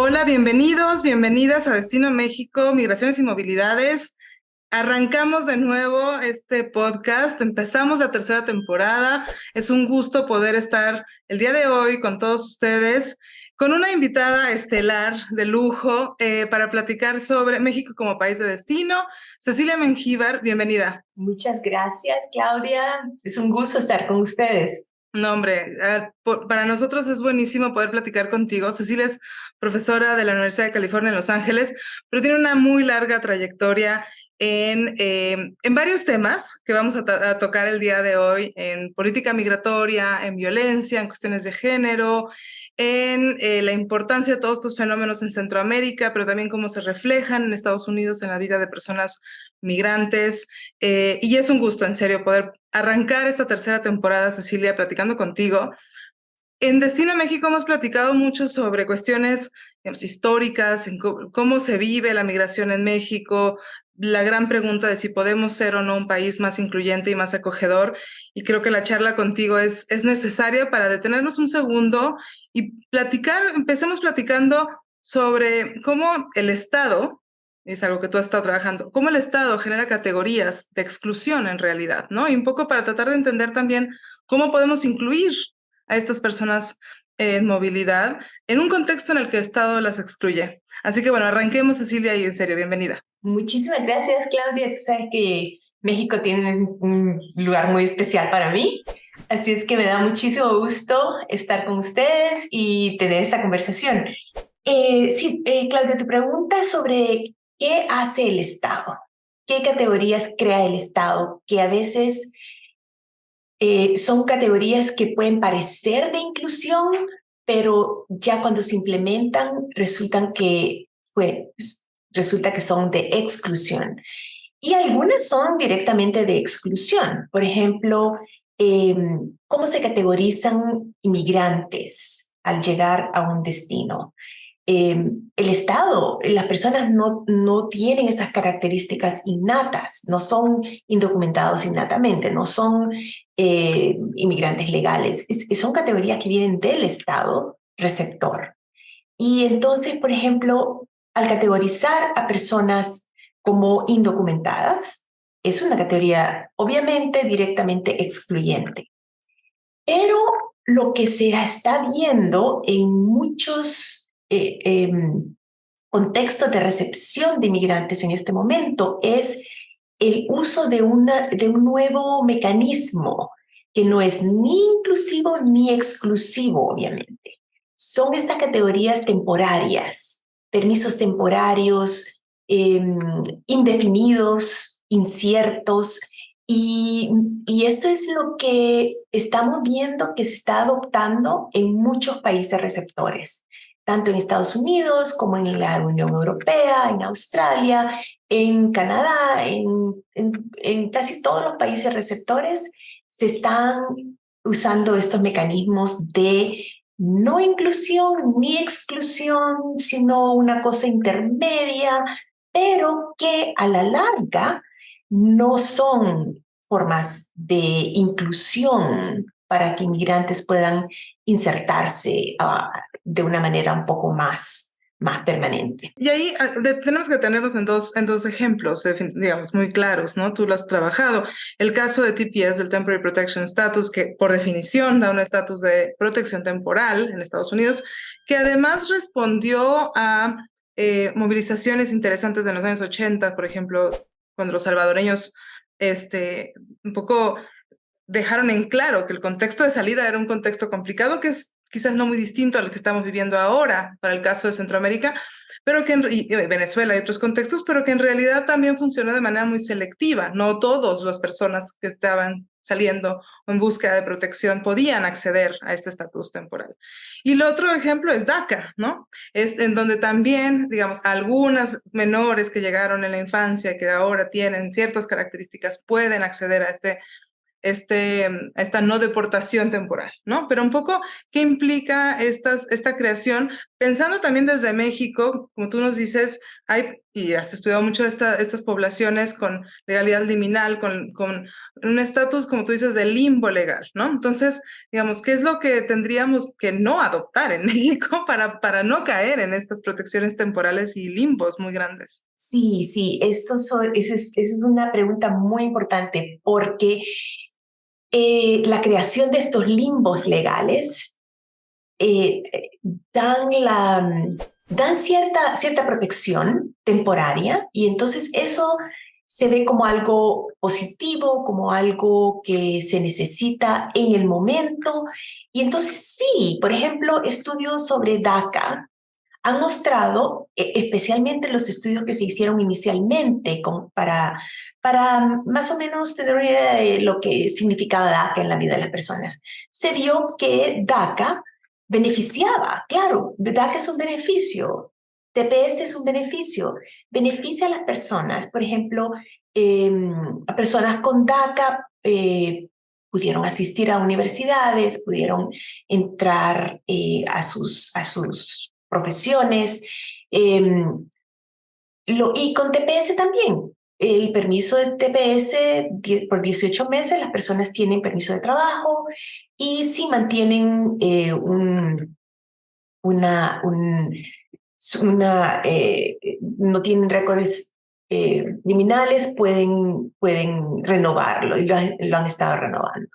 Hola, bienvenidos, bienvenidas a Destino México, Migraciones y Movilidades. Arrancamos de nuevo este podcast, empezamos la tercera temporada. Es un gusto poder estar el día de hoy con todos ustedes, con una invitada estelar de lujo para platicar sobre México como país de destino. Cecilia Mengíbar, bienvenida. Muchas gracias, Claudia. Es un gusto estar con ustedes. No, hombre, para nosotros es buenísimo poder platicar contigo. Cecilia es profesora de la Universidad de California en Los Ángeles, pero tiene una muy larga trayectoria en varios temas que vamos a tocar el día de hoy, en política migratoria, en violencia, en cuestiones de género, en la importancia de todos estos fenómenos en Centroamérica, pero también cómo se reflejan en Estados Unidos en la vida de personas migrantes. Y es un gusto, en serio, poder arrancar esta tercera temporada, Cecilia, platicando contigo. En Destino México hemos platicado mucho sobre cuestiones, digamos, históricas, en cómo se vive la migración en México, la gran pregunta de si podemos ser o no un país más incluyente y más acogedor. Y creo que la charla contigo es necesaria para detenernos un segundo y empecemos platicando sobre cómo el Estado, es algo que tú has estado trabajando, cómo el Estado genera categorías de exclusión en realidad, ¿no? Y un poco para tratar de entender también cómo podemos incluir a estas personas en movilidad en un contexto en el que el Estado las excluye. Así que bueno, arranquemos, Cecilia, y en serio, bienvenida. Muchísimas gracias, Claudia. Tú sabes que México tiene un lugar muy especial para mí. Así es que me da muchísimo gusto estar con ustedes y tener esta conversación. Sí, Claudia, tu pregunta sobre qué hace el Estado, qué categorías crea el Estado, que a veces son categorías que pueden parecer de inclusión, pero ya cuando se implementan resulta que son de exclusión. Y algunas son directamente de exclusión. Por ejemplo, eh, ¿cómo se categorizan inmigrantes al llegar a un destino? El Estado, las personas no tienen esas características innatas, no son indocumentados innatamente, no son inmigrantes legales, son categorías que vienen del Estado receptor. Y entonces, por ejemplo, al categorizar a personas como indocumentadas, es una categoría obviamente directamente excluyente. Pero lo que se está viendo en muchos contextos de recepción de inmigrantes en este momento es el uso de un nuevo mecanismo que no es ni inclusivo ni exclusivo, obviamente. Son estas categorías temporarias, permisos temporarios, indefinidos, inciertos, y, y esto es lo que estamos viendo que se está adoptando en muchos países receptores, tanto en Estados Unidos como en la Unión Europea, en Australia, en Canadá, en casi todos los países receptores se están usando estos mecanismos de no inclusión ni exclusión, sino una cosa intermedia, pero que a la larga no son formas de inclusión para que inmigrantes puedan insertarse de una manera un poco más permanente. Y ahí tenemos que tenernos en dos ejemplos, digamos, muy claros, ¿no? Tú lo has trabajado. El caso de TPS, del Temporary Protection Status, que por definición da un estatus de protección temporal en Estados Unidos, que además respondió a movilizaciones interesantes de los años 80, por ejemplo, cuando los salvadoreños un poco dejaron en claro que el contexto de salida era un contexto complicado, que es quizás no muy distinto al que estamos viviendo ahora para el caso de Centroamérica, pero y Venezuela y otros contextos, pero que en realidad también funcionó de manera muy selectiva. No todas las personas que estaban saliendo o en búsqueda de protección podían acceder a este estatus temporal. Y el otro ejemplo es DACA, ¿no? Es en donde también, digamos, algunas menores que llegaron en la infancia, que ahora tienen ciertas características, pueden acceder a esta no deportación temporal, ¿no? Pero un poco, ¿qué implica esta creación? pensando también desde México, como tú nos dices, y has estudiado mucho estas poblaciones con legalidad liminal, con un estatus, como tú dices, de limbo legal, ¿no? Entonces, digamos, ¿qué es lo que tendríamos que no adoptar en México para no caer en estas protecciones temporales y limbos muy grandes? Sí, sí, esa es una pregunta muy importante porque la creación de estos limbos legales eh, dan, dan cierta protección temporaria y entonces eso se ve como algo positivo, como algo que se necesita en el momento. Y entonces sí, por ejemplo, estudios sobre DACA han mostrado, especialmente los estudios que se hicieron inicialmente para más o menos tener una idea de lo que significaba DACA en la vida de las personas, se vio que DACA beneficiaba, claro, DACA es un beneficio, TPS es un beneficio, beneficia a las personas, por ejemplo, a personas con DACA pudieron asistir a universidades, pudieron entrar a sus profesiones. Eh, y con TPS también. El permiso de TPS por 18 meses, las personas tienen permiso de trabajo y si mantienen una, un, no tienen récords criminales, pueden renovarlo y lo han estado renovando.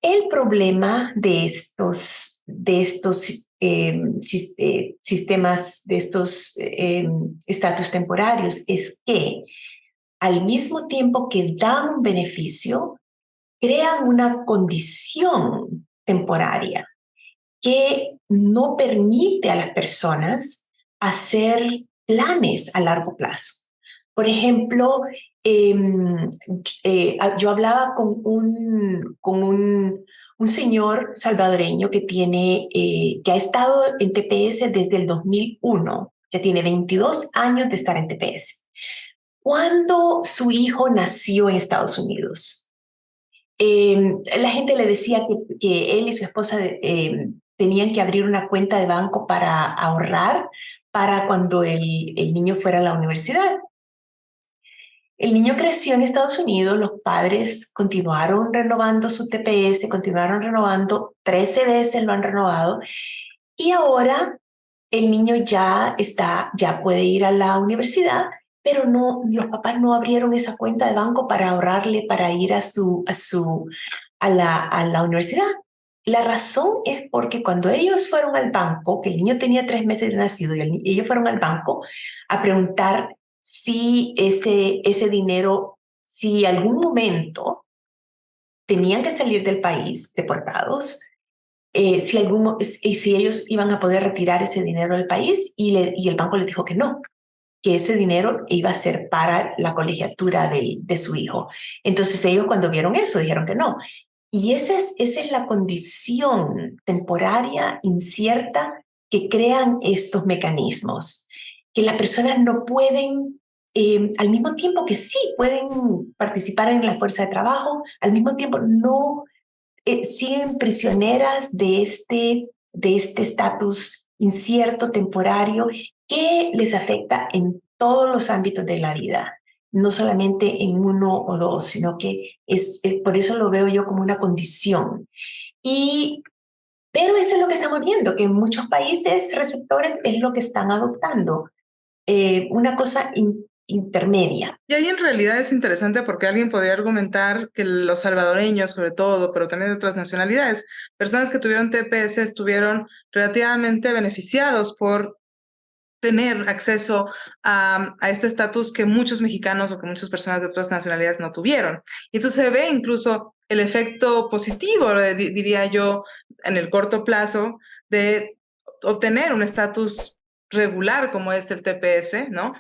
El problema de estos sistemas, de estos estatus temporarios, es que al mismo tiempo que dan un beneficio, crean una condición temporaria que no permite a las personas hacer planes a largo plazo. Por ejemplo, yo hablaba con un señor salvadoreño que ha estado en TPS desde el 2001, ya tiene 22 años de estar en TPS. Cuando su hijo nació en Estados Unidos, la gente le decía que él y su esposa tenían que abrir una cuenta de banco para ahorrar para cuando el niño fuera a la universidad. El niño creció en Estados Unidos, los padres continuaron renovando su TPS, continuaron renovando, 13 veces lo han renovado y ahora el niño ya puede ir a la universidad, pero no, los papás no abrieron esa cuenta de banco para ahorrarle para ir a la universidad. La razón es porque cuando ellos fueron al banco, que el niño tenía 3 meses de nacido, y ellos fueron al banco a preguntar si ese dinero, si algún momento tenían que salir del país deportados, si ellos iban a poder retirar ese dinero del país y el banco les dijo que no, que ese dinero iba a ser para la colegiatura de su hijo. Entonces ellos cuando vieron eso dijeron que no. Y esa es la condición temporaria, incierta, que crean estos mecanismos, que las personas no pueden, al mismo tiempo que sí pueden participar en la fuerza de trabajo, al mismo tiempo no siguen prisioneras de este estatus incierto, temporario, que les afecta en todos los ámbitos de la vida, no solamente en uno o dos, sino que por eso lo veo yo como una condición. Pero eso es lo que estamos viendo, que en muchos países receptores es lo que están adoptando, una cosa intermedia. Y ahí en realidad es interesante porque alguien podría argumentar que los salvadoreños, sobre todo, pero también de otras nacionalidades, personas que tuvieron TPS estuvieron relativamente beneficiados por tener acceso a este estatus que muchos mexicanos o que muchas personas de otras nacionalidades no tuvieron. Y entonces se ve incluso el efecto positivo, diría yo, en el corto plazo, de obtener un estatus regular como es el TPS, ¿no?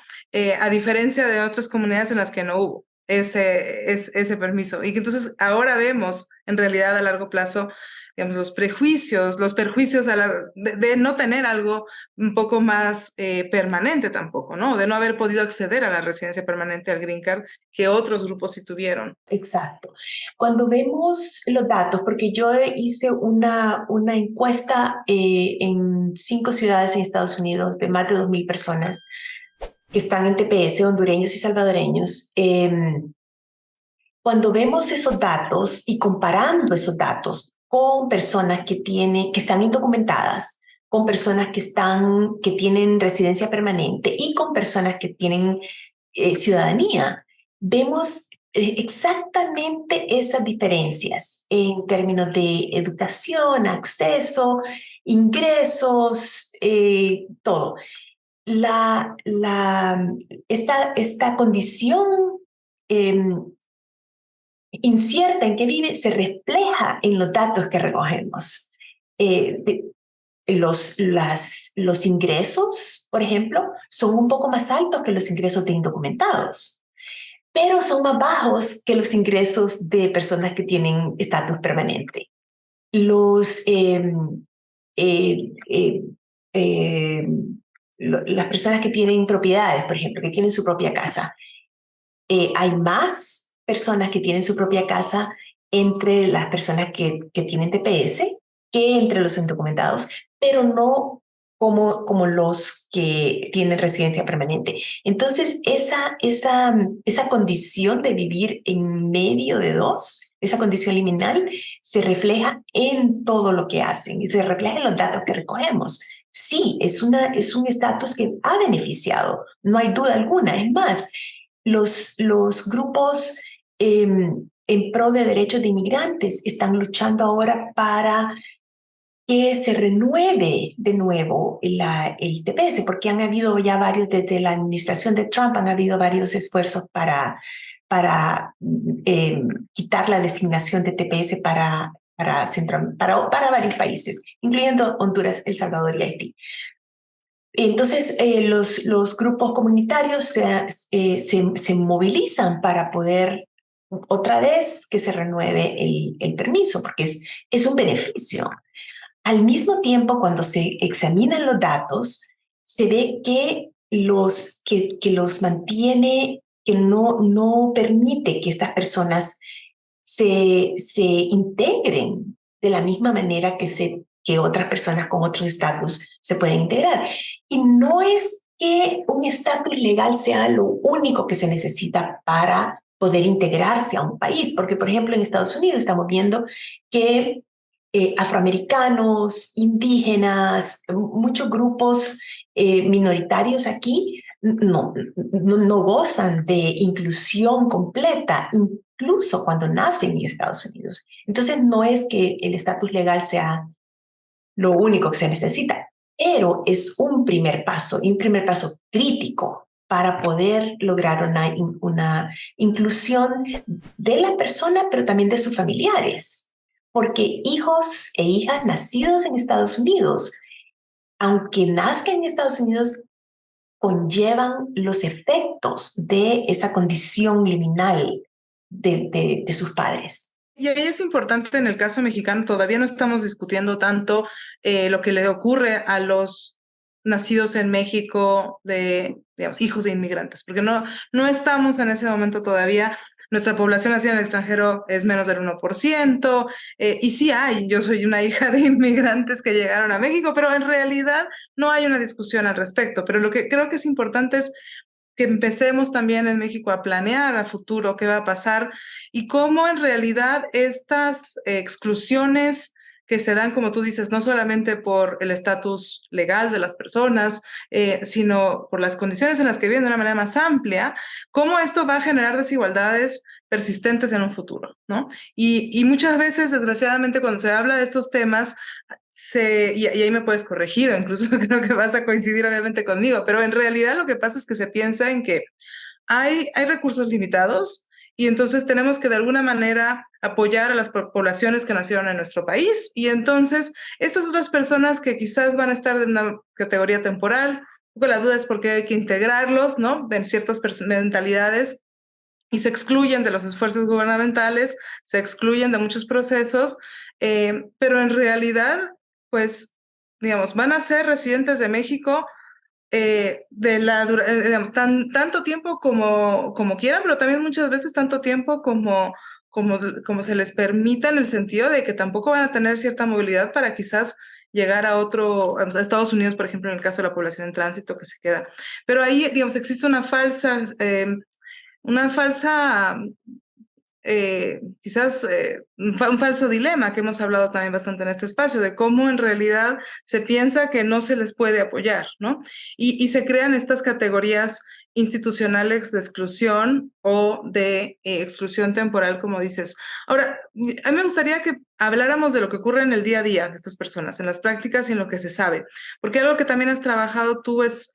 A diferencia de otras comunidades en las que no hubo. ese permiso. Y que entonces ahora vemos en realidad a largo plazo, digamos, los perjuicios de no tener algo un poco más permanente tampoco, ¿no? De no haber podido acceder a la residencia permanente, al Green Card, que otros grupos sí tuvieron. Exacto. Cuando vemos los datos, porque yo hice una encuesta en 5 ciudades en Estados Unidos de más de 2,000 personas que están en TPS, hondureños y salvadoreños. Cuando vemos esos datos y comparando esos datos con personas que están indocumentadas, con personas que tienen residencia permanente y con personas que tienen ciudadanía, vemos exactamente esas diferencias en términos de educación, acceso, ingresos, todo. Esta condición eh, incierta en que vive se refleja en los datos que recogemos. Los ingresos, por ejemplo, son un poco más altos que los ingresos de indocumentados, pero son más bajos que los ingresos de personas que tienen estatus permanente. Eh, eh, eh, las personas que tienen propiedades, por ejemplo, que tienen su propia casa, hay más personas que tienen su propia casa entre las personas que tienen TPS que entre los indocumentados, pero no como los que tienen residencia permanente. Entonces, esa condición de vivir en medio de dos, esa condición liminal, se refleja en todo lo que hacen y se refleja en los datos que recogemos. Sí, es un estatus que ha beneficiado, no hay duda alguna. Es más, los grupos en pro de derechos de inmigrantes están luchando ahora para que se renueve de nuevo el TPS, porque han habido ya varios, desde la administración de Trump, han habido varios esfuerzos para quitar la designación de TPS para varios países, incluyendo Honduras, El Salvador y Haití. Entonces, los grupos comunitarios se movilizan para poder otra vez que se renueve el permiso, porque es un beneficio. Al mismo tiempo, cuando se examinan los datos, se ve que los mantiene, que no permite que estas personas se integren de la misma manera que otras personas con otros estatus se pueden integrar. Y no es que un estatus legal sea lo único que se necesita para poder integrarse a un país, porque por ejemplo en Estados Unidos estamos viendo que afroamericanos, indígenas, muchos grupos minoritarios aquí no gozan de inclusión completa, incluso cuando nacen en Estados Unidos. Entonces, no es que el estatus legal sea lo único que se necesita, pero es un primer paso, y un primer paso crítico para poder lograr una inclusión de la persona, pero también de sus familiares. Porque hijos e hijas nacidos en Estados Unidos, aunque nazcan en Estados Unidos, conllevan los efectos de esa condición liminal de sus padres. Y ahí es importante en el caso mexicano, todavía no estamos discutiendo tanto lo que le ocurre a los nacidos en México de, digamos, hijos de inmigrantes, porque no estamos en ese momento todavía. Nuestra población nacida en el extranjero es menos del 1%, y sí yo soy una hija de inmigrantes que llegaron a México, pero en realidad no hay una discusión al respecto. Pero lo que creo que es importante es que empecemos también en México a planear a futuro qué va a pasar y cómo en realidad estas exclusiones que se dan, como tú dices, no solamente por el estatus legal de las personas, sino por las condiciones en las que viven de una manera más amplia, cómo esto va a generar desigualdades persistentes en un futuro, ¿no? Y muchas veces, desgraciadamente, cuando se habla de estos temas, y ahí me puedes corregir, o incluso creo que vas a coincidir obviamente conmigo, pero en realidad lo que pasa es que se piensa en que hay recursos limitados y entonces tenemos que de alguna manera apoyar a las poblaciones que nacieron en nuestro país y entonces estas otras personas que quizás van a estar en una categoría temporal, un poco la duda es por qué hay que integrarlos, ¿no? En ciertas mentalidades y se excluyen de los esfuerzos gubernamentales, se excluyen de muchos procesos, pero en realidad, pues, digamos, van a ser residentes de México digamos, tanto tiempo como quieran, pero también muchas veces tanto tiempo como se les permita, en el sentido de que tampoco van a tener cierta movilidad para quizás llegar a a Estados Unidos, por ejemplo, en el caso de la población en tránsito que se queda. Pero ahí, digamos, existe una falsa quizás un falso dilema que hemos hablado también bastante en este espacio, de cómo en realidad se piensa que no se les puede apoyar, ¿no? Y se crean estas categorías institucionales de exclusión o de exclusión temporal, como dices. Ahora, a mí me gustaría que habláramos de lo que ocurre en el día a día de estas personas, en las prácticas y en lo que se sabe, porque algo que también has trabajado tú es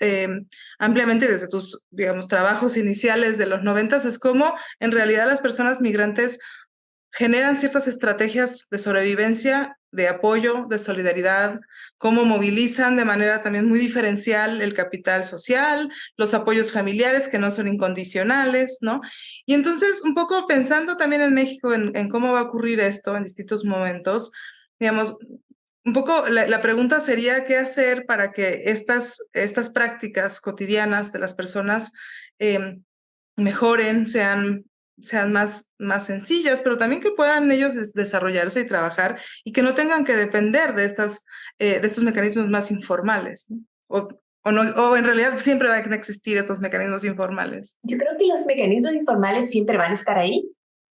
ampliamente desde tus, digamos, trabajos iniciales de los 90, es cómo en realidad las personas migrantes generan ciertas estrategias de sobrevivencia, de apoyo, de solidaridad, cómo movilizan de manera también muy diferencial el capital social, los apoyos familiares que no son incondicionales, ¿no? Y entonces, un poco pensando también en México, en cómo va a ocurrir esto en distintos momentos, digamos, un poco la pregunta sería qué hacer para que estas prácticas cotidianas de las personas mejoren, sean más sencillas, pero también que puedan ellos desarrollarse y trabajar y que no tengan que depender de estos mecanismos más informales, ¿no? O en realidad siempre van a existir estos mecanismos informales. Yo creo que los mecanismos informales siempre van a estar ahí,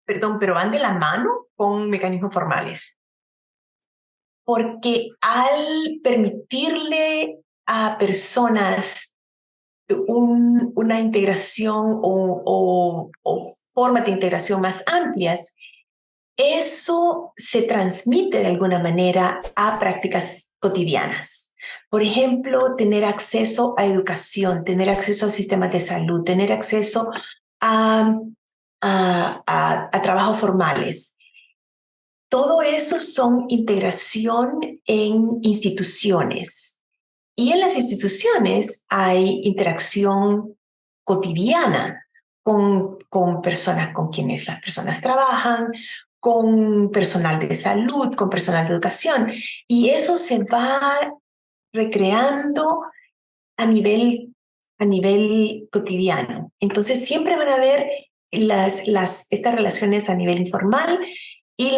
perdón, pero van de la mano con mecanismos formales. Porque al permitirle a personas una integración o formas de integración más amplias, eso se transmite de alguna manera a prácticas cotidianas. Por ejemplo, tener acceso a educación, tener acceso a sistemas de salud, tener acceso a trabajos formales. Todo eso son integración en instituciones. Y en las instituciones hay interacción cotidiana con personas con quienes las personas trabajan, con personal de salud, con personal de educación. Y eso se va recreando a nivel cotidiano. Entonces siempre van a haber estas relaciones a nivel informal y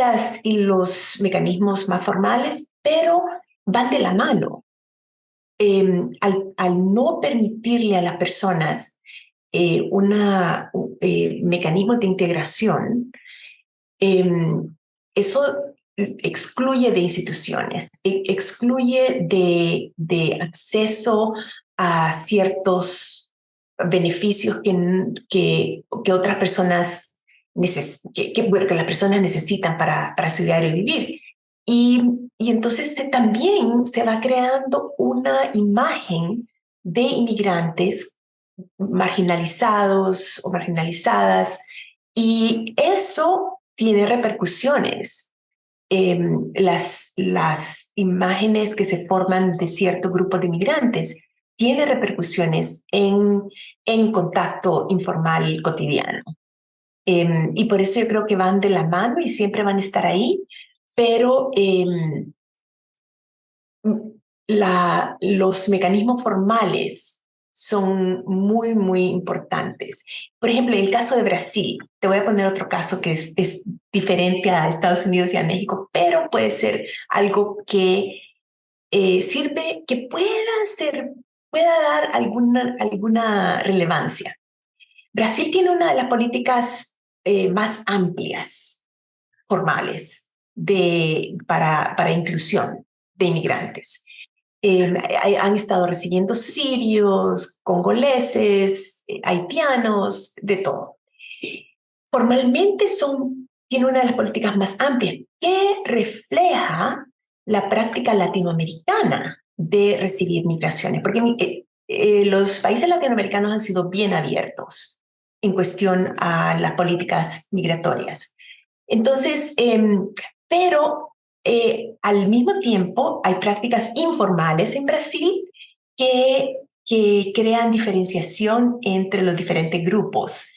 los mecanismos más formales, pero van de la mano. Al no permitirle a las personas un mecanismo de integración, eso excluye de instituciones, excluye de acceso a ciertos beneficios que otras personas que las personas necesitan para su diario vivir. Y entonces también se va creando una imagen de inmigrantes marginalizados o marginalizadas, y eso tiene repercusiones. Las imágenes que se forman de cierto grupo de inmigrantes tienen repercusiones en contacto informal cotidiano. Y por eso yo creo que van de la mano y siempre van a estar ahí, pero los mecanismos formales son muy, muy importantes. Por ejemplo, en el caso de Brasil, te voy a poner otro caso que es diferente a Estados Unidos y a México, pero puede ser algo que sirve, que pueda dar alguna relevancia. Brasil tiene una de las políticas más amplias, formales, para inclusión de inmigrantes. Han estado recibiendo sirios, congoleses, haitianos, de todo. Formalmente tiene una de las políticas más amplias que refleja la práctica latinoamericana de recibir migraciones, porque los países latinoamericanos han sido bien abiertos en cuestión a las políticas migratorias. Entonces, pero al mismo tiempo hay prácticas informales en Brasil que crean diferenciación entre los diferentes grupos.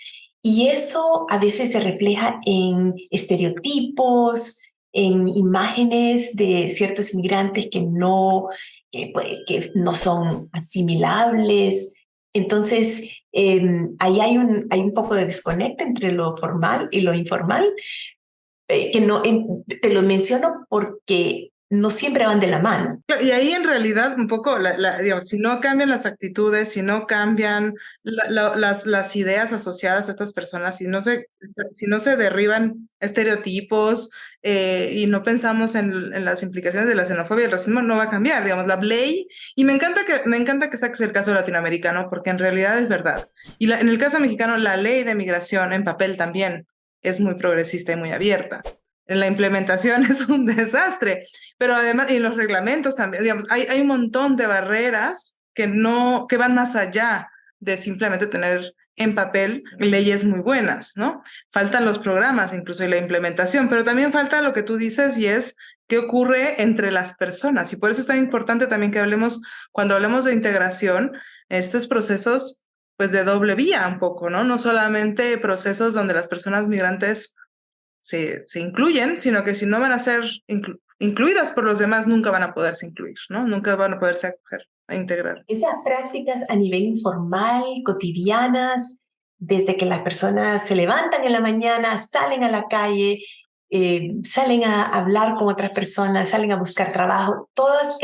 Y eso a veces se refleja en estereotipos, en imágenes de ciertos inmigrantes que no son asimilables. Entonces, ahí hay un poco de desconecto entre lo formal y lo informal, que no, te lo menciono porque no siempre van de la mano. Claro, y ahí en realidad un poco, digamos, si no cambian las actitudes, si no cambian las ideas asociadas a estas personas, si no se derriban estereotipos y no pensamos en las implicaciones de la xenofobia y el racismo, no va a cambiar, digamos, la ley, y me encanta que saques el caso latinoamericano, porque en realidad es verdad. Y en el caso mexicano, la ley de migración en papel también es muy progresista y muy abierta. En la implementación es un desastre. Pero además, y los reglamentos también, digamos, hay un montón de barreras que van más allá de simplemente tener en papel leyes muy buenas, ¿no? Faltan los programas incluso y la implementación, pero también falta lo que tú dices y es qué ocurre entre las personas. Y por eso es tan importante también que hablemos, cuando hablemos de integración, estos procesos, pues de doble vía un poco, ¿no? No solamente procesos donde las personas migrantes se incluyen, sino que si no van a ser incluidas por los demás, nunca van a poderse incluir, ¿no? Nunca van a poderse acoger, a integrar. Esas prácticas a nivel informal, cotidianas, desde que las personas se levantan en la mañana, salen a la calle, salen a hablar con otras personas, salen a buscar trabajo, todas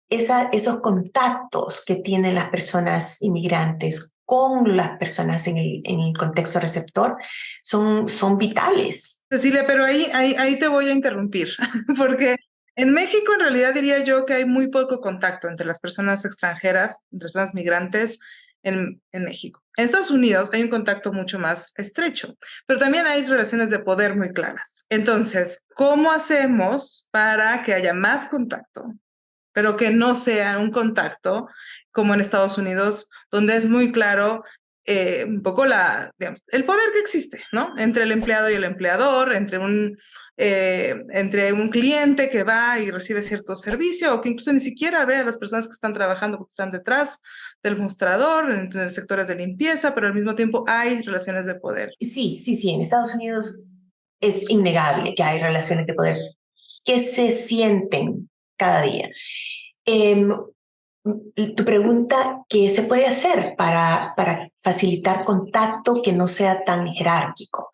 esos contactos que tienen las personas inmigrantes con las personas en el contexto receptor son vitales. Cecilia, pero ahí te voy a interrumpir, porque en México en realidad diría yo que hay muy poco contacto entre las personas extranjeras, entre las personas migrantes en México. En Estados Unidos hay un contacto mucho más estrecho, pero también hay relaciones de poder muy claras. Entonces, ¿cómo hacemos para que haya más contacto, pero que no sea un contacto como en Estados Unidos, donde es muy claro un poco digamos, el poder que existe, ¿no? Entre el empleado y el empleador, entre un cliente que va y recibe cierto servicio o que incluso ni siquiera ve a las personas que están trabajando porque están detrás del mostrador, en sectores de limpieza, pero al mismo tiempo hay relaciones de poder. Sí, sí, sí, en Estados Unidos es innegable que hay relaciones de poder que se sienten cada día. Tu pregunta, ¿qué se puede hacer para facilitar contacto que no sea tan jerárquico?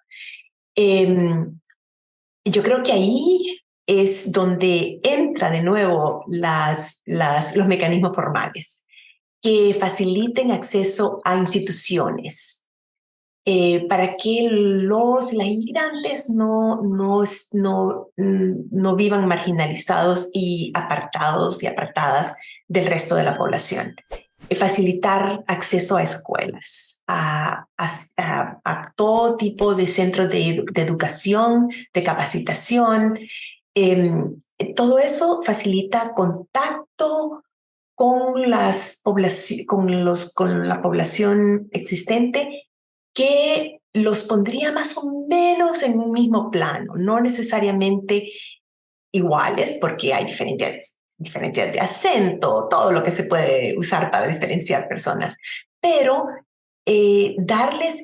Yo creo que ahí es donde entra de nuevo los mecanismos formales que faciliten acceso a instituciones, para que las inmigrantes no vivan marginalizados y apartados y apartadas del resto de la población. Facilitar acceso a escuelas, a todo tipo de centros de educación, de capacitación. Todo eso facilita contacto con la población existente, que los pondría más o menos en un mismo plano, no necesariamente iguales, porque hay diferencias de acento, todo lo que se puede usar para diferenciar personas, pero darles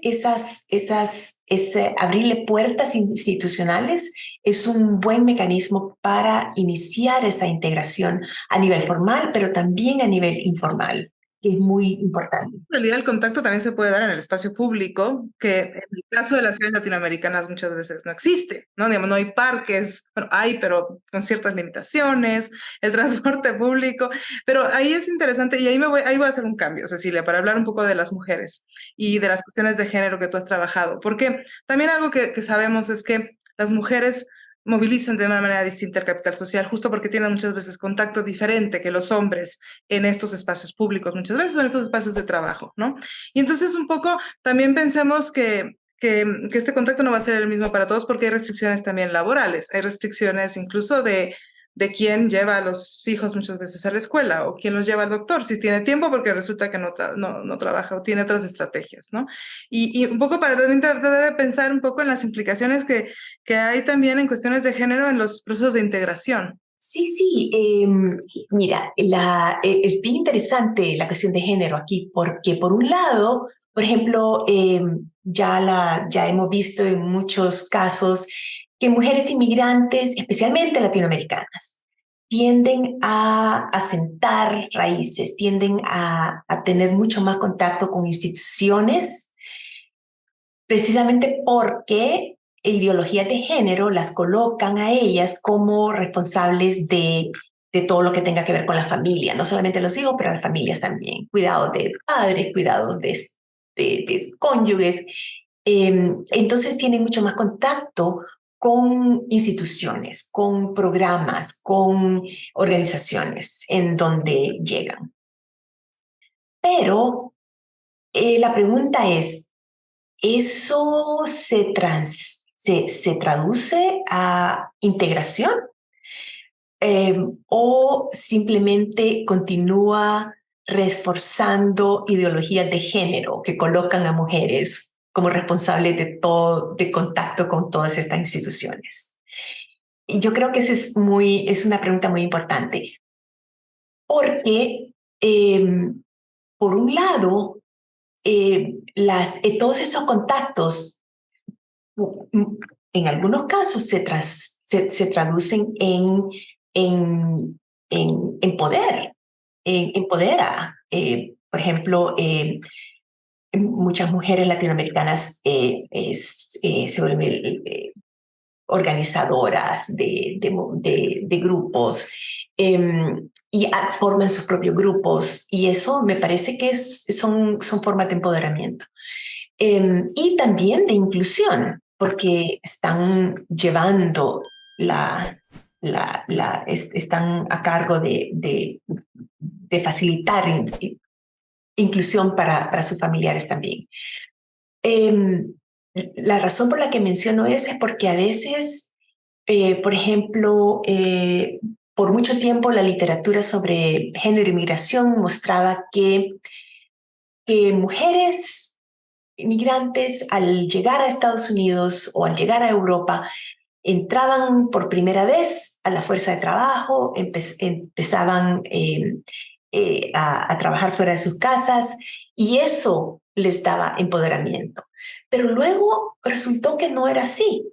abrirle puertas institucionales es un buen mecanismo para iniciar esa integración a nivel formal, pero también a nivel informal, que es muy importante. En realidad el contacto también se puede dar en el espacio público, que en el caso de las ciudades latinoamericanas muchas veces no existe, ¿no? Digamos, no hay parques, bueno, hay, pero con ciertas limitaciones, el transporte público, pero ahí es interesante y ahí voy a hacer un cambio, Cecilia, para hablar un poco de las mujeres y de las cuestiones de género que tú has trabajado, porque también algo que sabemos es que las mujeres movilizan de una manera distinta el capital social, justo porque tienen muchas veces contacto diferente que los hombres en estos espacios públicos, muchas veces en estos espacios de trabajo, ¿no? Y entonces un poco también pensemos que este contacto no va a ser el mismo para todos porque hay restricciones también laborales, hay restricciones incluso de quién lleva a los hijos muchas veces a la escuela o quién los lleva al doctor, si tiene tiempo porque resulta que no trabaja o tiene otras estrategias, ¿no? Y un poco para también tratar de pensar un poco en las implicaciones que hay también en cuestiones de género en los procesos de integración. Sí, sí, mira, es bien interesante la cuestión de género aquí, porque por un lado, por ejemplo, ya hemos visto en muchos casos que mujeres inmigrantes, especialmente latinoamericanas, tienden a asentar raíces, tienden a tener mucho más contacto con instituciones, precisamente porque ideologías de género las colocan a ellas como responsables de todo lo que tenga que ver con la familia, no solamente los hijos, pero las familias también, cuidados de padres, cuidados de cónyuges. Entonces tienen mucho más contacto con instituciones, con programas, con organizaciones en donde llegan. Pero la pregunta es, ¿eso se traduce a integración? ¿O simplemente continúa reforzando ideologías de género que colocan a mujeres como responsables de contacto con todas estas instituciones? Y yo creo que esa es una pregunta muy importante, porque por un lado, todos esos contactos en algunos casos se traducen en poder, en poder. Por ejemplo, muchas mujeres latinoamericanas se vuelven organizadoras de grupos y forman sus propios grupos, y eso me parece que son formas de empoderamiento. Y también de inclusión, porque están llevando están a cargo de facilitar inclusión para sus familiares también. La razón por la que menciono eso es porque a veces, por ejemplo, por mucho tiempo la literatura sobre género y migración mostraba que mujeres inmigrantes al llegar a Estados Unidos o al llegar a Europa entraban por primera vez a la fuerza de trabajo, empezaban a trabajar fuera de sus casas, y eso les daba empoderamiento. Pero luego resultó que no era así,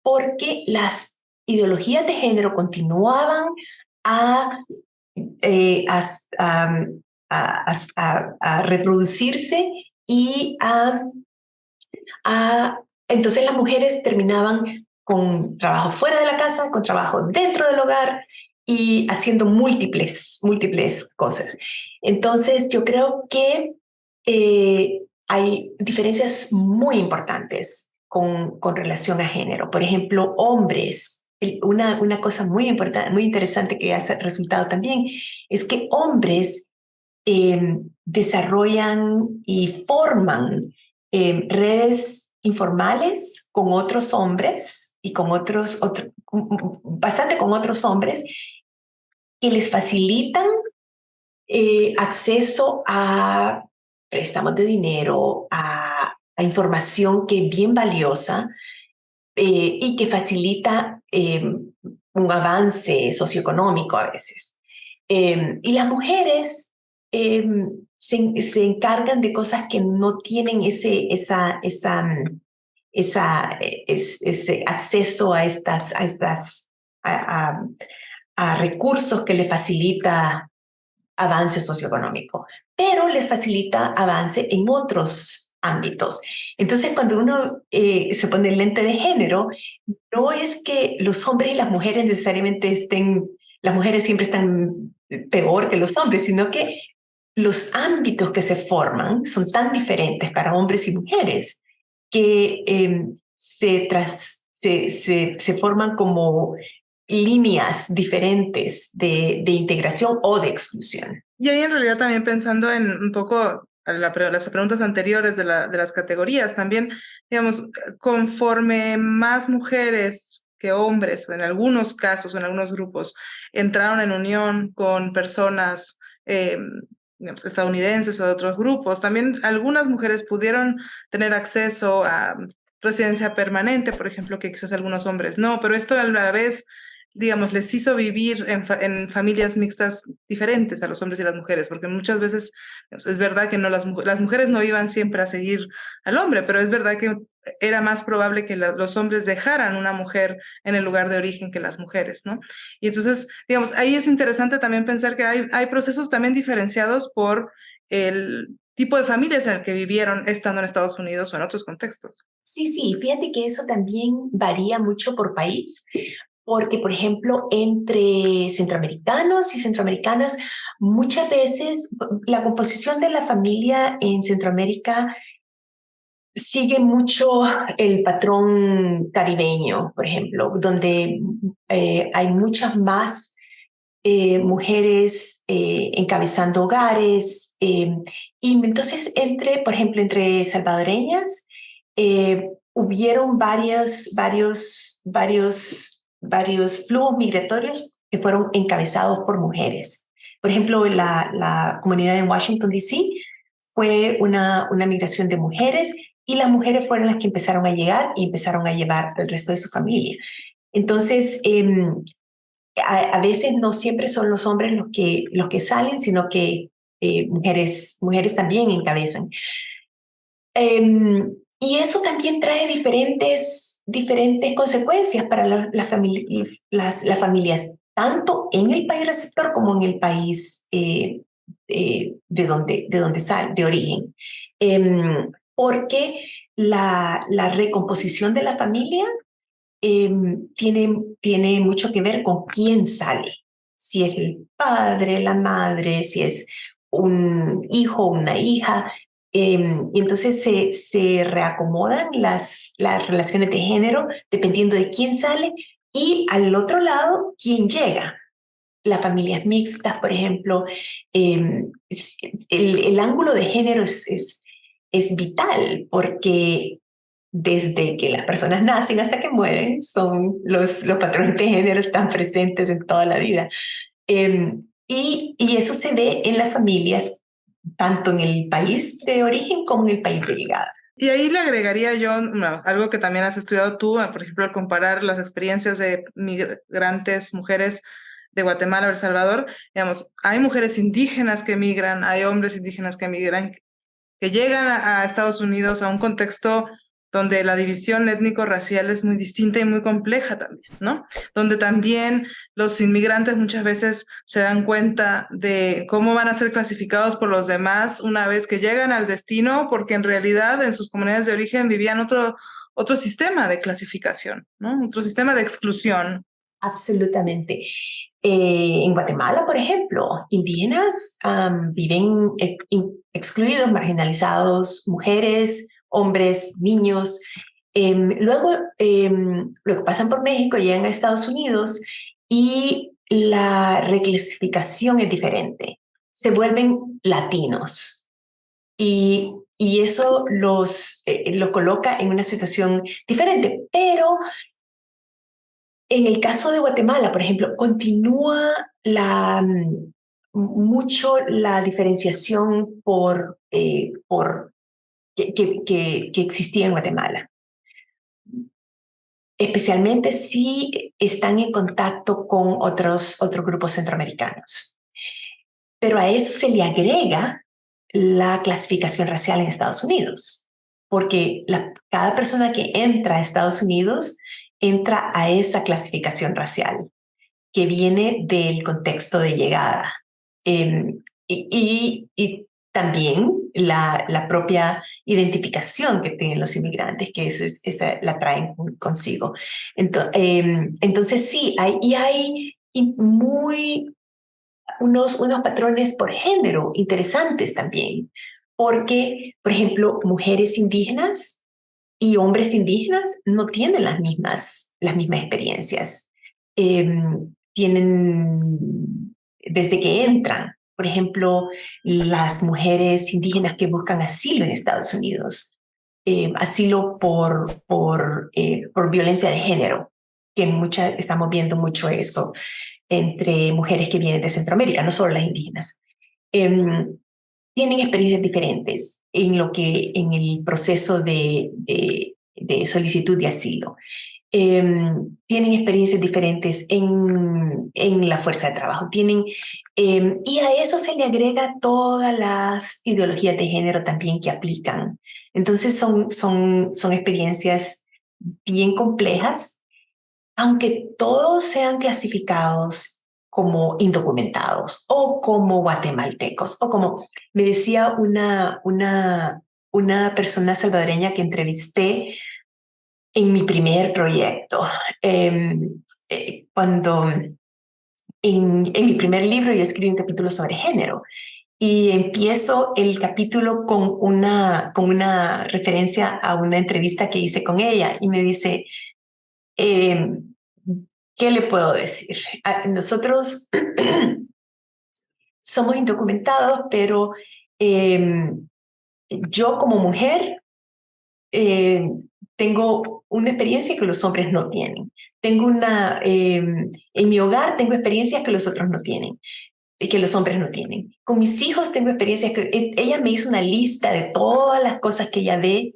porque las ideologías de género continuaban a, eh, a, a reproducirse y entonces las mujeres terminaban con trabajo fuera de la casa, con trabajo dentro del hogar y haciendo múltiples cosas. Entonces yo creo que hay diferencias muy importantes con relación a género. Por ejemplo, hombres. Una cosa muy importante, muy interesante que ha resultado también es que hombres desarrollan y forman redes informales con otros hombres y bastante con otros hombres, que les facilitan acceso a préstamos de dinero, a información que es bien valiosa y que facilita un avance socioeconómico a veces. Y las mujeres se encargan de cosas que no tienen ese acceso a, a recursos que les facilita avance socioeconómico, pero les facilita avance en otros ámbitos. Entonces, cuando uno se pone el lente de género, no es que los hombres y las mujeres necesariamente las mujeres siempre están peor que los hombres, sino que los ámbitos que se forman son tan diferentes para hombres y mujeres que se forman como líneas diferentes de integración o de exclusión. Y ahí en realidad también pensando en un poco las preguntas anteriores de las categorías, también, digamos, conforme más mujeres que hombres, en algunos casos, en algunos grupos, entraron en unión con personas digamos, estadounidenses o de otros grupos, también algunas mujeres pudieron tener acceso a residencia permanente, por ejemplo, que quizás algunos hombres no, pero esto a la vez digamos, les hizo vivir en familias mixtas diferentes a los hombres y las mujeres, porque muchas veces digamos, es verdad que no las mujeres no iban siempre a seguir al hombre, pero es verdad que era más probable que los hombres dejaran una mujer en el lugar de origen que las mujeres, ¿no? Y entonces, digamos, ahí es interesante también pensar que hay procesos también diferenciados por el tipo de familias en el que vivieron estando en Estados Unidos o en otros contextos. Sí, sí, fíjate que eso también varía mucho por país, porque, por ejemplo, entre centroamericanos y centroamericanas, muchas veces la composición de la familia en Centroamérica sigue mucho el patrón caribeño, por ejemplo, donde hay muchas más mujeres encabezando hogares. Y entonces, por ejemplo, entre salvadoreñas, hubieron varios flujos migratorios que fueron encabezados por mujeres. Por ejemplo, la comunidad en Washington, D.C. fue una migración de mujeres y las mujeres fueron las que empezaron a llegar y empezaron a llevar al resto de su familia. Entonces, a veces no siempre son los hombres los que salen, sino que mujeres también encabezan. Y eso también trae diferentes consecuencias para las familias, tanto en el país receptor como en el país de donde sale, de origen. Porque la recomposición de la familia tiene mucho que ver con quién sale. Si es el padre, la madre, si es un hijo o una hija. Y entonces se reacomodan las relaciones de género dependiendo de quién sale y al otro lado, quién llega. Las familias mixtas, por ejemplo, el ángulo de género es vital porque desde que las personas nacen hasta que mueren, los patrones de género están presentes en toda la vida. Y eso se ve en las familias, tanto en el país de origen como en el país de llegada. Y ahí le agregaría yo algo que también has estudiado tú, por ejemplo, al comparar las experiencias de migrantes, mujeres de Guatemala o El Salvador, digamos, hay mujeres indígenas que migran, hay hombres indígenas que migran, que llegan a Estados Unidos a un contexto donde la división étnico-racial es muy distinta y muy compleja también, ¿no? Donde también los inmigrantes muchas veces se dan cuenta de cómo van a ser clasificados por los demás una vez que llegan al destino, porque en realidad en sus comunidades de origen vivían otro sistema de clasificación, ¿no? Otro sistema de exclusión. Absolutamente. En Guatemala, por ejemplo, indígenas viven excluidos, marginalizados, mujeres, hombres, niños. Luego pasan por México, llegan a Estados Unidos y la reclasificación es diferente. Se vuelven latinos y eso lo coloca en una situación diferente, pero en el caso de Guatemala, por ejemplo, continúa mucho la diferenciación que existía en Guatemala, especialmente si están en contacto con otros grupos centroamericanos. Pero a eso se le agrega la clasificación racial en Estados Unidos, porque cada persona que entra a Estados Unidos entra a esa clasificación racial que viene del contexto de llegada. Y también la propia identificación que tienen los inmigrantes, que esa la traen consigo. Entonces sí, hay unos patrones por género interesantes también, porque, por ejemplo, mujeres indígenas y hombres indígenas no tienen las mismas experiencias. Tienen, desde que entran, por ejemplo, las mujeres indígenas que buscan asilo en Estados Unidos, asilo por violencia de género, que estamos viendo mucho eso entre mujeres que vienen de Centroamérica, no solo las indígenas. Tienen experiencias diferentes en el proceso de solicitud de asilo. tienen experiencias diferentes en la fuerza de trabajo, y a eso se le agrega todas las ideologías de género también que aplican. Entonces son experiencias bien complejas, aunque todos sean clasificados como indocumentados o como guatemaltecos, o como me decía una persona salvadoreña que entrevisté en mi primer proyecto, cuando en mi primer libro yo escribí un capítulo sobre género y empiezo el capítulo con una referencia a una entrevista que hice con ella y me dice, eh, ¿qué le puedo decir? Nosotros somos indocumentados, pero eh, yo como mujer eh, tengo una experiencia que los hombres no tienen. En mi hogar tengo experiencias que los otros no tienen, que los hombres no tienen. Con mis hijos tengo experiencias que ella me hizo una lista de todas las cosas que ella ve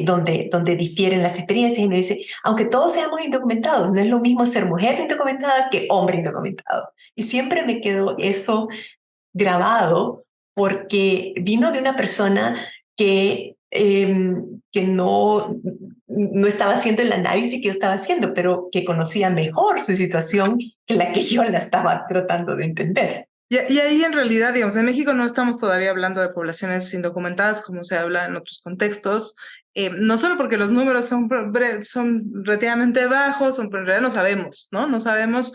donde difieren las experiencias y me dice, aunque todos seamos indocumentados, no es lo mismo ser mujer indocumentada que hombre indocumentado. Y siempre me quedó eso grabado porque vino de una persona que no estaba haciendo el análisis que yo estaba haciendo, pero que conocía mejor su situación que la que yo la estaba tratando de entender. Y ahí en realidad, digamos, en México no estamos todavía hablando de poblaciones indocumentadas como se habla en otros contextos, no solo porque los números son relativamente bajos, pero en realidad no sabemos, ¿no? No sabemos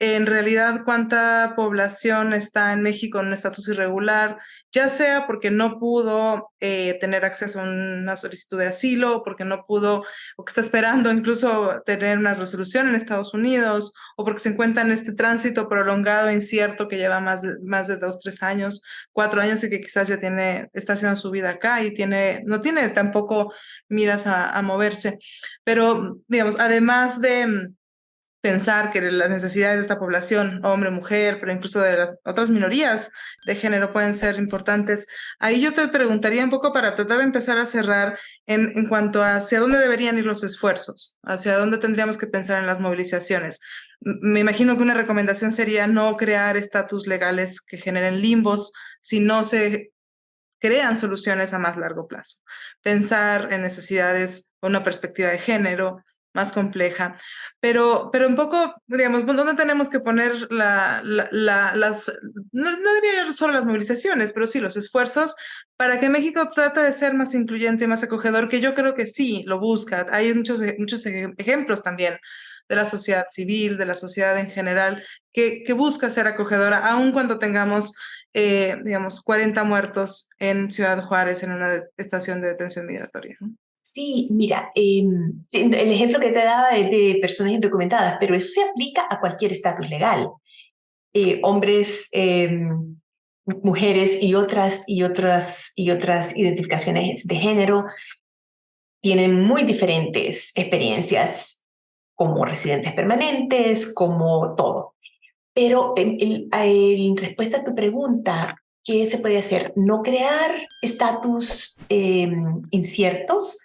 en realidad cuánta población está en México en un estatus irregular, ya sea porque no pudo tener acceso a una solicitud de asilo, o porque no pudo, o que está esperando incluso tener una resolución en Estados Unidos, o porque se encuentra en este tránsito prolongado e incierto que lleva más de 2, 3 años, 4 años y que quizás ya está haciendo su vida acá y no tiene tampoco miras a moverse. Pero, digamos, además de pensar que las necesidades de esta población, hombre, mujer, pero incluso de otras minorías de género pueden ser importantes. Ahí yo te preguntaría un poco para tratar de empezar a cerrar en cuanto a hacia dónde deberían ir los esfuerzos, hacia dónde tendríamos que pensar en las movilizaciones. Me imagino que una recomendación sería no crear estatus legales que generen limbos si no se crean soluciones a más largo plazo. Pensar en necesidades con una perspectiva de género más compleja, pero un poco, digamos, ¿dónde tenemos que poner no diría solo las movilizaciones, pero sí los esfuerzos para que México trate de ser más incluyente y más acogedor, que yo creo que sí lo busca? Hay muchos ejemplos también de la sociedad civil, de la sociedad en general, que busca ser acogedora, aun cuando tengamos digamos, 40 muertos en Ciudad Juárez en una estación de detención migratoria, ¿no? Sí, mira, sí, el ejemplo que te daba es de personas indocumentadas, pero eso se aplica a cualquier estatus legal. Hombres, mujeres y otras identificaciones de género tienen muy diferentes experiencias como residentes permanentes, como todo. Pero en respuesta a tu pregunta, ¿qué se puede hacer? No crear estatus inciertos.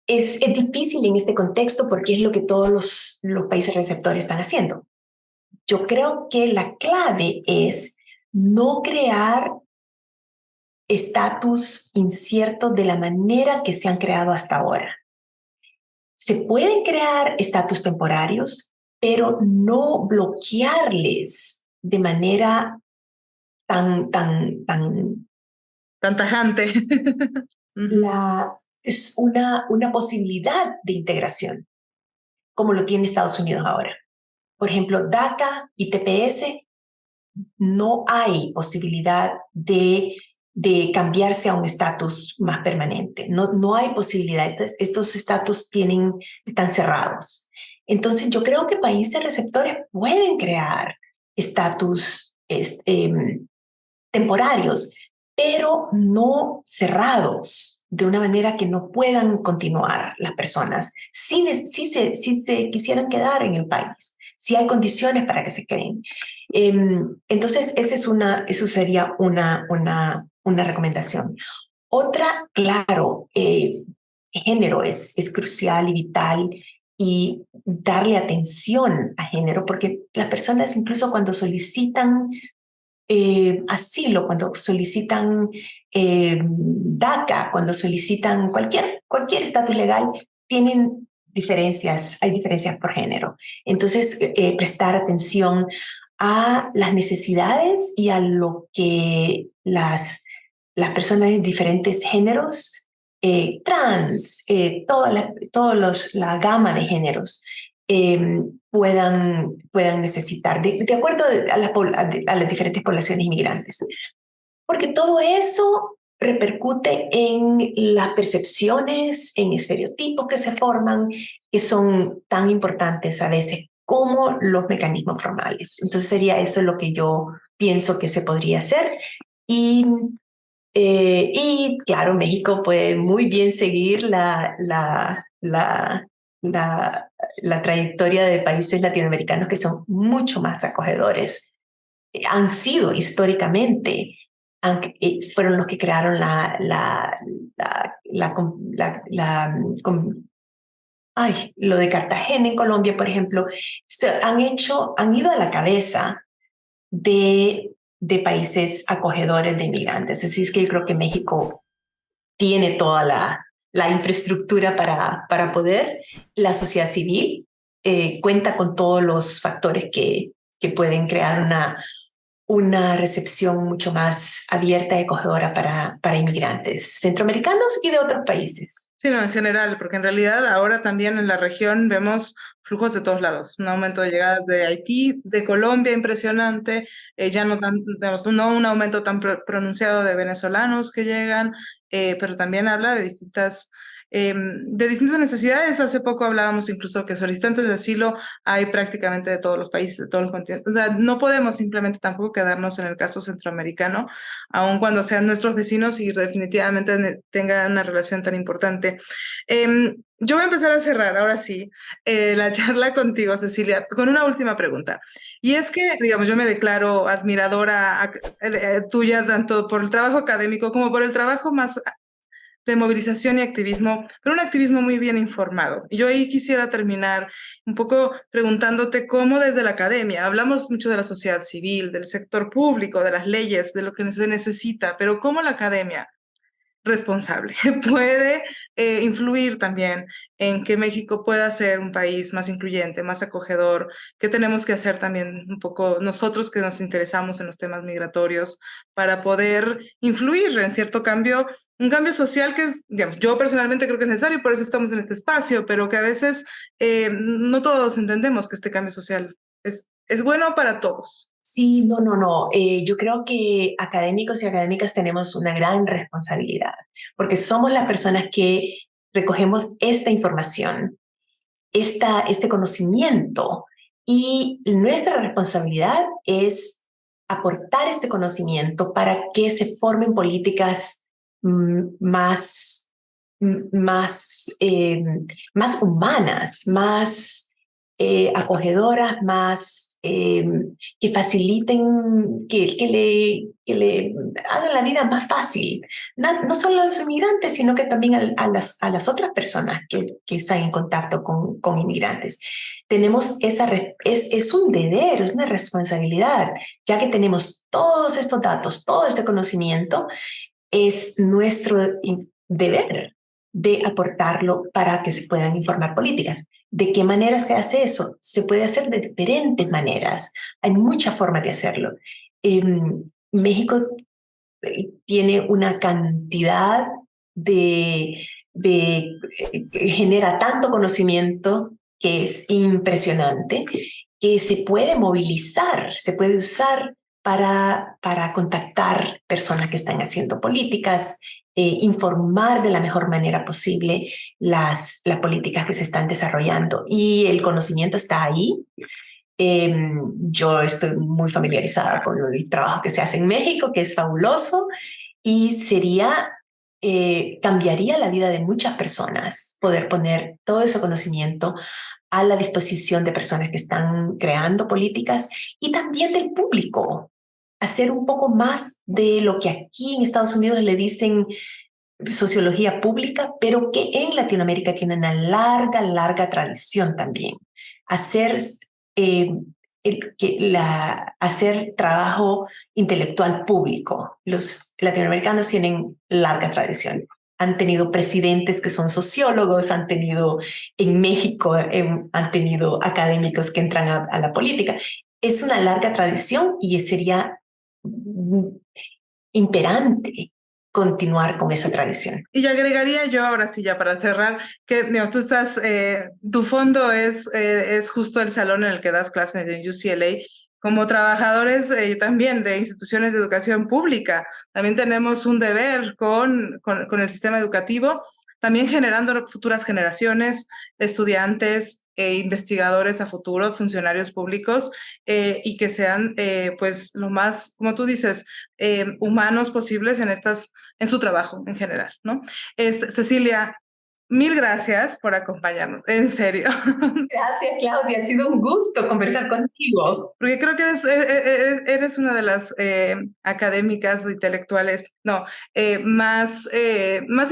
Es difícil en este contexto porque es lo que todos los países receptores están haciendo. Yo creo que la clave es no crear estatus inciertos de la manera que se han creado hasta ahora. Se pueden crear estatus temporarios, pero no bloquearles de manera tan Tan tajante. Ujú. es una posibilidad de integración, como lo tiene Estados Unidos ahora. Por ejemplo, DACA y TPS, no hay posibilidad de cambiarse a un estatus más permanente. No hay posibilidad. Estos estatus están cerrados. Entonces, yo creo que países receptores pueden crear estatus temporarios, pero no cerrados, de una manera que no puedan continuar las personas. Si se quisieran quedar en el país, si hay condiciones para que se queden. Entonces, eso sería una recomendación. Otra, claro, género es crucial y vital, y darle atención a género, porque las personas incluso cuando solicitan asilo, cuando solicitan DACA, cuando solicitan cualquier estatus legal, tienen diferencias, hay diferencias por género. Entonces, prestar atención a las necesidades y a lo que las personas de diferentes géneros, trans, la gama de géneros, puedan necesitar, de acuerdo a las diferentes poblaciones inmigrantes. Porque todo eso repercute en las percepciones, en estereotipos que se forman, que son tan importantes a veces como los mecanismos formales. Entonces sería eso lo que yo pienso que se podría hacer. Y y claro, México puede muy bien seguir la trayectoria de países latinoamericanos que son mucho más acogedores. Han sido históricamente, fueron los que crearon lo de Cartagena en Colombia, por ejemplo. Han ido a la cabeza de países acogedores de inmigrantes. Así es que yo creo que México tiene toda la infraestructura para poder. La sociedad civil cuenta con todos los factores que pueden crear una recepción mucho más abierta y acogedora para inmigrantes centroamericanos y de otros países. Sí, no, en general, porque en realidad ahora también en la región vemos flujos de todos lados, un aumento de llegadas de Haití, de Colombia impresionante, ya no tan, digamos, no un aumento tan pronunciado de venezolanos que llegan, pero también habla de distintas necesidades. Hace poco hablábamos incluso que solicitantes de asilo hay prácticamente de todos los países, de todos los continentes. O sea, no podemos simplemente tampoco quedarnos en el caso centroamericano, aun cuando sean nuestros vecinos y definitivamente tengan una relación tan importante. Yo voy a empezar a cerrar, ahora sí, la charla contigo, Cecilia, con una última pregunta. Y es que, digamos, yo me declaro admiradora tuya, tanto por el trabajo académico como por el trabajo más de movilización y activismo, pero un activismo muy bien informado. Y yo ahí quisiera terminar un poco preguntándote cómo desde la academia, hablamos mucho de la sociedad civil, del sector público, de las leyes, de lo que se necesita, pero cómo la academia responsable puede influir también en que México pueda ser un país más incluyente, más acogedor, que tenemos que hacer también un poco nosotros que nos interesamos en los temas migratorios para poder influir en cierto cambio, un cambio social que es, digamos, yo personalmente creo que es necesario, por eso estamos en este espacio, pero que a veces no todos entendemos que este cambio social es bueno para todos. Sí, no. Yo creo que académicos y académicas tenemos una gran responsabilidad, porque somos las personas que recogemos esta información, este conocimiento, y nuestra responsabilidad es aportar este conocimiento para que se formen políticas más humanas, más acogedoras, más que faciliten, que le hagan la vida más fácil, no solo a los inmigrantes, sino que también a las otras personas que están en contacto con inmigrantes. Tenemos es un deber, es una responsabilidad, ya que tenemos todos estos datos, todo este conocimiento, es nuestro deber de aportarlo para que se puedan informar políticas. ¿De qué manera se hace eso? Se puede hacer de diferentes maneras. Hay muchas formas de hacerlo. México tiene una cantidad genera tanto conocimiento que es impresionante, que se puede movilizar, se puede usar para contactar personas que están haciendo políticas, informar de la mejor manera posible las políticas que se están desarrollando. Y el conocimiento está ahí. Yo estoy muy familiarizada con el trabajo que se hace en México, que es fabuloso, y cambiaría la vida de muchas personas poder poner todo ese conocimiento a la disposición de personas que están creando políticas y también del público. Hacer un poco más de lo que aquí en Estados Unidos le dicen sociología pública, pero que en Latinoamérica tiene una larga tradición también. Hacer, hacer trabajo intelectual público. Los latinoamericanos tienen larga tradición. Han tenido presidentes que son sociólogos, han tenido en México, han tenido académicos que entran a la política. Es una larga tradición y sería imperante continuar con esa tradición. Y agregaría yo ahora sí, ya para cerrar, que digo, tú estás, tu fondo es justo el salón en el que das clases en UCLA. Como trabajadores también de instituciones de educación pública, también tenemos un deber con el sistema educativo, también generando futuras generaciones, estudiantes e investigadores a futuro, funcionarios públicos, y que sean, pues, lo más, como tú dices, humanos posibles en su trabajo en general, ¿no? Cecilia, mil gracias por acompañarnos, en serio. Gracias, Claudia. Ha sido un gusto conversar contigo. Porque creo que eres una de las académicas o intelectuales, no, más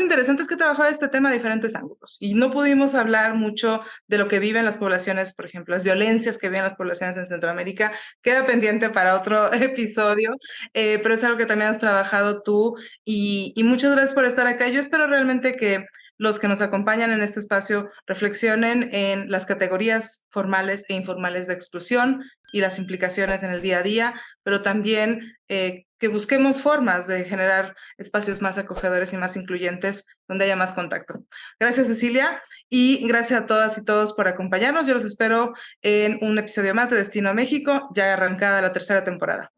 interesantes que trabajado este tema de diferentes ángulos. Y no pudimos hablar mucho de lo que viven las poblaciones, por ejemplo, las violencias que viven las poblaciones en Centroamérica. Queda pendiente para otro episodio, pero es algo que también has trabajado tú. Y muchas gracias por estar acá. Yo espero realmente que los que nos acompañan en este espacio reflexionen en las categorías formales e informales de exclusión y las implicaciones en el día a día, pero también que busquemos formas de generar espacios más acogedores y más incluyentes donde haya más contacto. Gracias, Cecilia, y gracias a todas y todos por acompañarnos. Yo los espero en un episodio más de Destino a México, ya arrancada la tercera temporada.